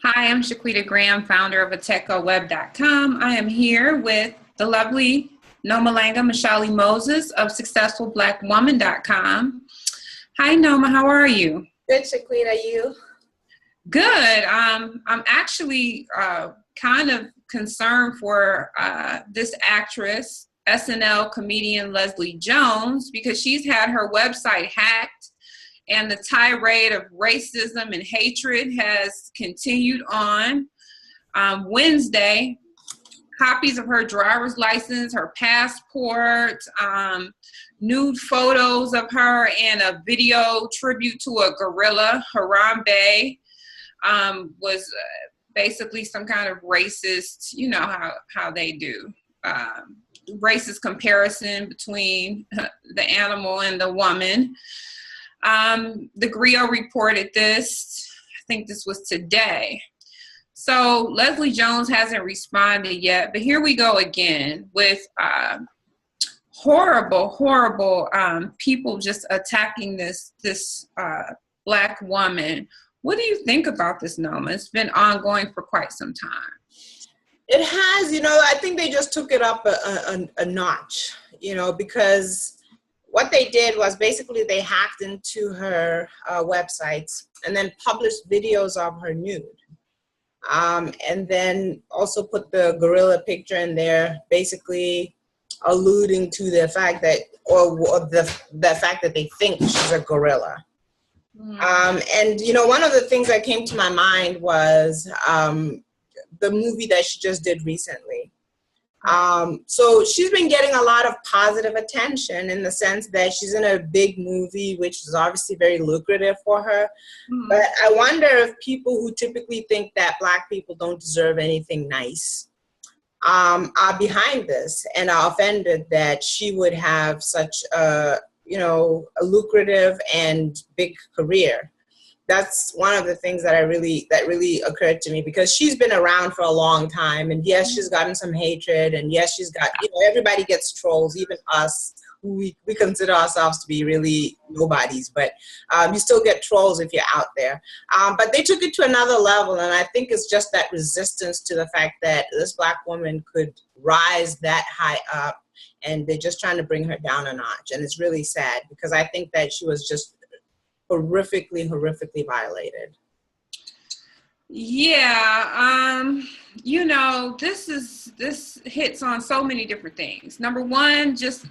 Hi, I'm Shaquita Graham, founder of AtechoWeb.com. I am here with the lovely Nomalanga Mhlauli-Moses of SuccessfulBlackWoman.com. Hi, Noma. How are you? Good, Shaquita. You? Good. I'm actually kind of concerned for this actress, SNL comedian Leslie Jones, because she's had her website hacked. And the tirade of racism and hatred has continued on. Wednesday, copies of her driver's license, her passport, nude photos of her, and a video tribute to a gorilla, Harambe, was basically some kind of racist, you know how they do, racist comparison between the animal and the woman. The Griot reported this, I think this was today. So Leslie Jones hasn't responded yet, but here we go again with horrible people just attacking this Black woman. What do you think about this, Noma? It's been ongoing for quite some time. It has, I think they just took it up a notch, because what they did was basically they hacked into her websites and then published videos of her nude. And then also put the gorilla picture in there, basically alluding to the fact that, or the fact that they think she's a gorilla. And, one of the things that came to my mind was the movie that she just did recently. So she's been getting a lot of positive attention in the sense that she's in a big movie, which is obviously very lucrative for her. But I wonder if people who typically think that Black people don't deserve anything nice are behind this and are offended that she would have such a lucrative and big career. That's one of the things that really occurred to me, because she's been around for a long time, and yes, she's gotten some hatred, and yes, she's got, everybody gets trolls, even us, who we consider ourselves to be really nobodies, but you still get trolls if you're out there. But they took it to another level, and I think it's just that resistance to the fact that this Black woman could rise that high up, and they're just trying to bring her down a notch, and it's really sad, because I think that she was just horrifically violated. Yeah, this hits on so many different things. Number one, just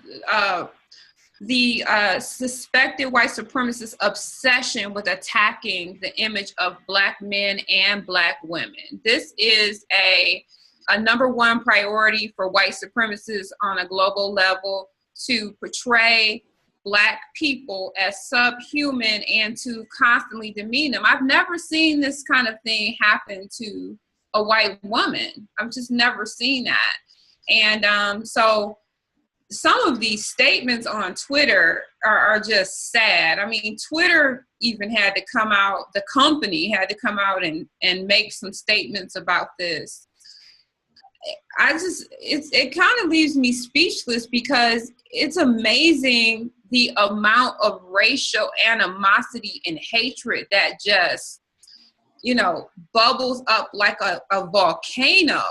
the suspected white supremacist obsession with attacking the image of Black men and Black women. This is a number one priority for white supremacists on a global level, to portray Black people as subhuman and to constantly demean them. I've never seen this kind of thing happen to a white woman. I've just never seen that. And so some of these statements on Twitter are just sad. I mean, Twitter even had to come out, the company had to come out and make some statements about this. It kind of leaves me speechless, because it's amazing the amount of racial animosity and hatred that just, bubbles up like a volcano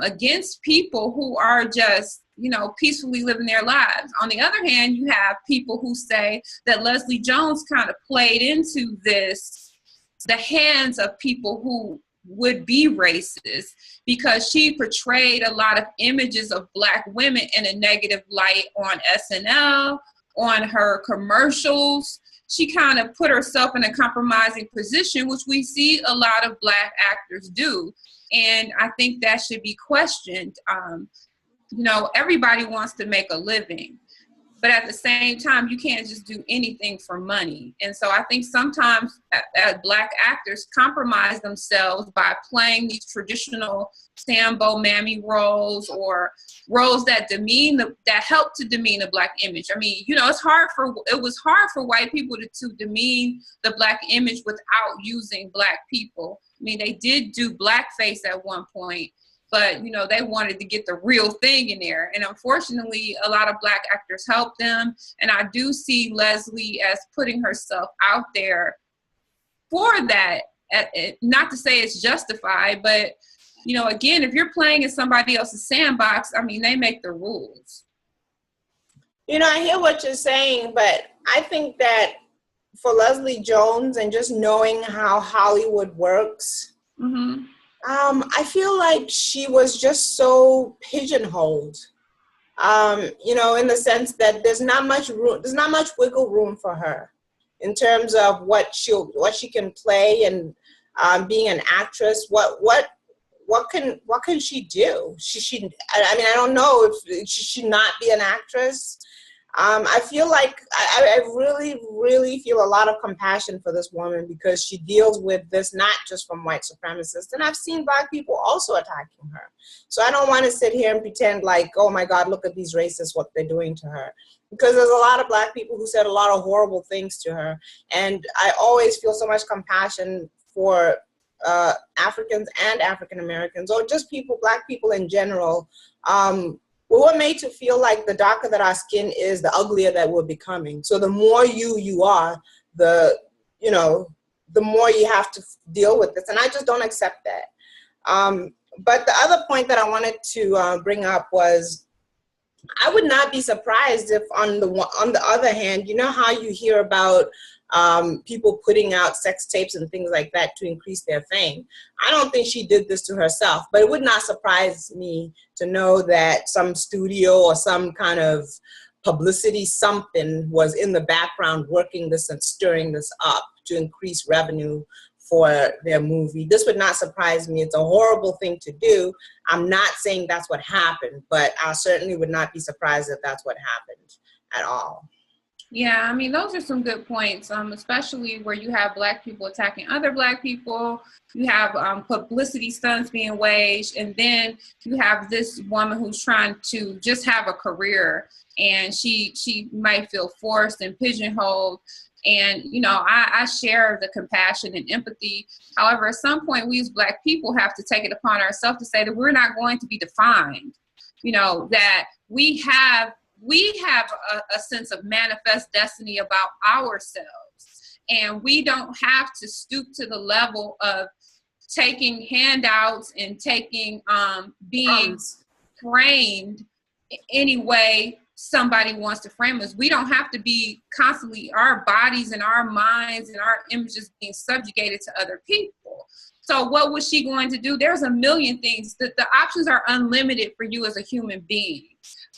against people who are just, peacefully living their lives. On the other hand, you have people who say that Leslie Jones kind of played into the hands of people who would be racist, because she portrayed a lot of images of Black women in a negative light on SNL, on her commercials. She kind of put herself in a compromising position, which we see a lot of Black actors do. And I think that should be questioned. Everybody wants to make a living, but at the same time, you can't just do anything for money. And so I think sometimes Black actors compromise themselves by playing these traditional Sambo mammy roles, or roles that help to demean the Black image. I mean, it was hard for white people to demean the Black image without using Black people. I mean, they did do blackface at one point, but they wanted to get the real thing in there. And unfortunately, a lot of Black actors helped them. And I do see Leslie as putting herself out there for that not to say it's justified, but, you know, again, if you're playing in somebody else's sandbox, I mean, they make the rules. You know, I hear what you're saying, but I think that for Leslie Jones and just knowing how Hollywood works, Mm-hmm. I feel like she was just so pigeonholed, you know, in the sense that there's not much wiggle room for her in terms of what she can play, and being an actress. What can she do? I mean, I don't know if she should not be an actress. I feel like I really, really feel a lot of compassion for this woman, because she deals with this not just from white supremacists. And I've seen Black people also attacking her. So I don't want to sit here and pretend like, oh my God, look at these racists, what they're doing to her. Because there's a lot of Black people who said a lot of horrible things to her. And I always feel so much compassion for Africans and African Americans, or just people, Black people in general. We're made to feel like the darker that our skin is, the uglier that we're becoming. So the more you are, the more you have to deal with this. And I just don't accept that. But the other point that I wanted to bring up was, I would not be surprised if on the other hand, you know how you hear about people putting out sex tapes and things like that to increase their fame. I don't think she did this to herself, but it would not surprise me to know that some studio or some kind of publicity something was in the background working this and stirring this up to increase revenue for their movie. This would not surprise me. It's a horrible thing to do. I'm not saying that's what happened, but I certainly would not be surprised if that's what happened at all. Yeah, I mean, those are some good points, especially where you have Black people attacking other Black people. You have publicity stunts being waged, and then you have this woman who's trying to just have a career, and she might feel forced and pigeonholed. And, you know, I share the compassion and empathy. However, at some point, we as Black people have to take it upon ourselves to say that we're not going to be defined, you know, that we have a sense of manifest destiny about ourselves. And we don't have to stoop to the level of taking handouts and taking, being framed any way somebody wants to frame us. We don't have to be constantly, our bodies and our minds and our images being subjugated to other people. So what was she going to do? There's a million things. The options are unlimited for you as a human being.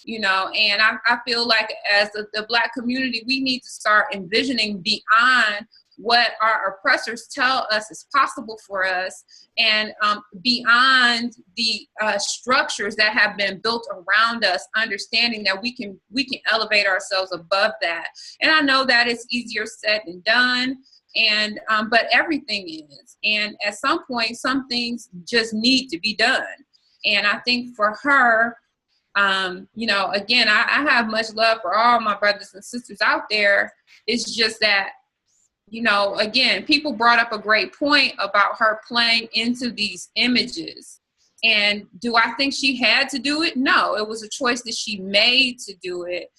You know, and I feel like as the Black community, we need to start envisioning beyond what our oppressors tell us is possible for us, and beyond the structures that have been built around us, understanding that we can elevate ourselves above that. And I know that it's easier said than done, and but everything is. And at some point, some things just need to be done. And I think for her, you know, again, I have much love for all my brothers and sisters out there. It's just that, you know, again, people brought up a great point about her playing into these images. And do I think she had to do it? No, it was a choice that she made to do it.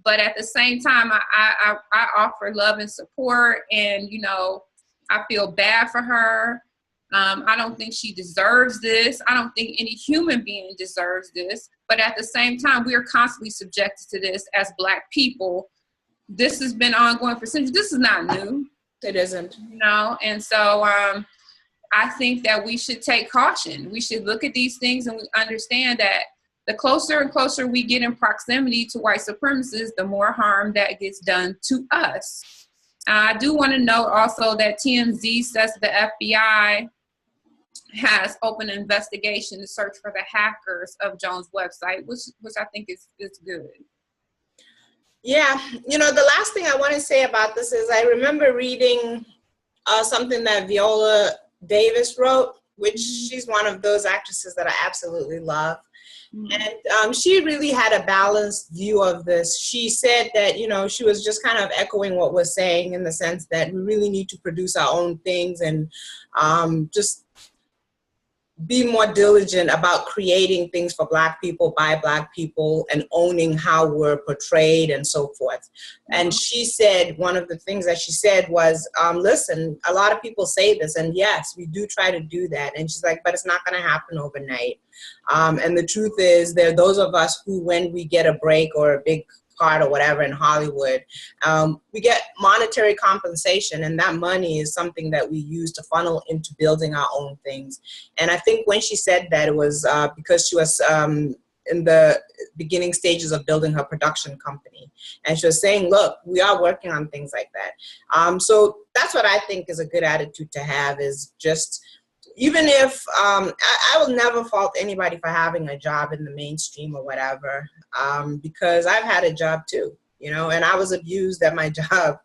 But at the same time, I offer love and support, and, you know, I feel bad for her. I don't think she deserves this. I don't think any human being deserves this. But at the same time, we are constantly subjected to this as Black people. This has been ongoing for centuries. This is not new. It isn't. You know, and so I think that we should take caution. We should look at these things and we understand that the closer and closer we get in proximity to white supremacists, the more harm that gets done to us. I do want to note also that TMZ says the FBI has opened an investigation to search for the hackers of Jones' website, which I think is good. Yeah, you know, the last thing I want to say about this is I remember reading something that Viola Davis wrote, which she's one of those actresses that I absolutely love. And she really had a balanced view of this. She said that, you know, she was just kind of echoing what we're saying, in the sense that we really need to produce our own things, and just be more diligent about creating things for Black people, by Black people, and owning how we're portrayed and so forth. And she said, one of the things that she said was, listen, a lot of people say this, and yes, we do try to do that. And she's like, but it's not going to happen overnight. And the truth is, there are those of us who, when we get a break or a big part or whatever in Hollywood, we get monetary compensation, and that money is something that we use to funnel into building our own things. And I think when she said that, it was because she was in the beginning stages of building her production company, and she was saying, look, we are working on things like that. So that's what I think is a good attitude to have, is just, even if I will never fault anybody for having a job in the mainstream or whatever, because I've had a job too, you know, and I was abused at my job,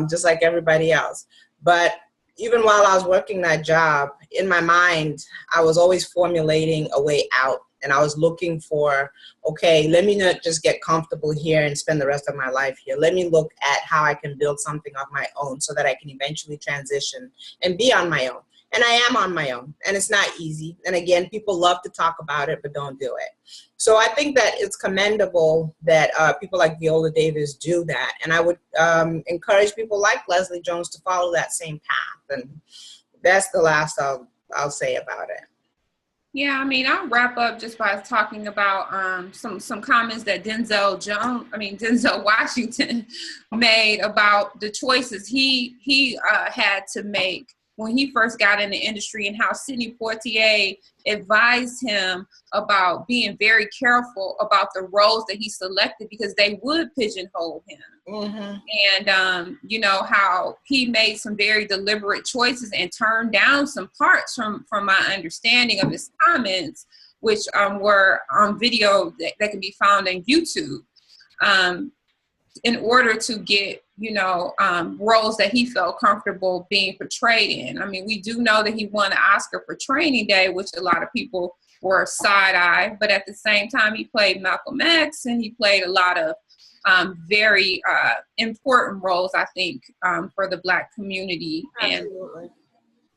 just like everybody else. But even while I was working that job, in my mind, I was always formulating a way out. And I was looking for, okay, let me not just get comfortable here and spend the rest of my life here. Let me look at how I can build something of my own so that I can eventually transition and be on my own. And I am on my own, and it's not easy. And again, people love to talk about it, but don't do it. So I think that it's commendable that people like Viola Davis do that. And I would encourage people like Leslie Jones to follow that same path. And that's the last I'll say about it. Yeah, I mean, I'll wrap up just by talking about some comments that Denzel Washington made about the choices he had to make when he first got in the industry, and how Sidney Poitier advised him about being very careful about the roles that he selected, because they would pigeonhole him. Mm-hmm. And, you know, how he made some very deliberate choices and turned down some parts from my understanding of his comments, which were on video that can be found on YouTube, in order to get, you know, roles that he felt comfortable being portrayed in. I mean, we do know that he won an Oscar for Training Day, which a lot of people were side-eye, but at the same time, he played Malcolm X, and he played a lot of very important roles, I think, for the Black community. Absolutely. And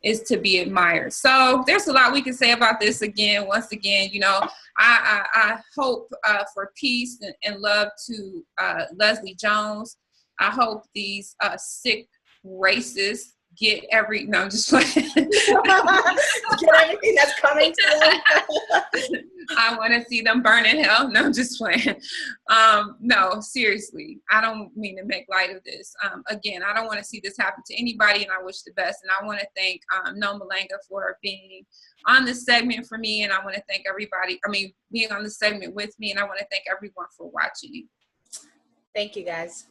is to be admired. So there's a lot we can say about this. Once again, you know, I hope for peace and love to Leslie Jones. I hope these sick racists get no, I'm just playing. Get everything that's coming to them. I want to see them burn in hell. No, I'm just playing. No, seriously, I don't mean to make light of this. Again, I don't want to see this happen to anybody, and I wish the best. And I want to thank Nomalanga for being on this segment for me, and I want to thank everybody, being on the segment with me, and I want to thank everyone for watching. Thank you, guys.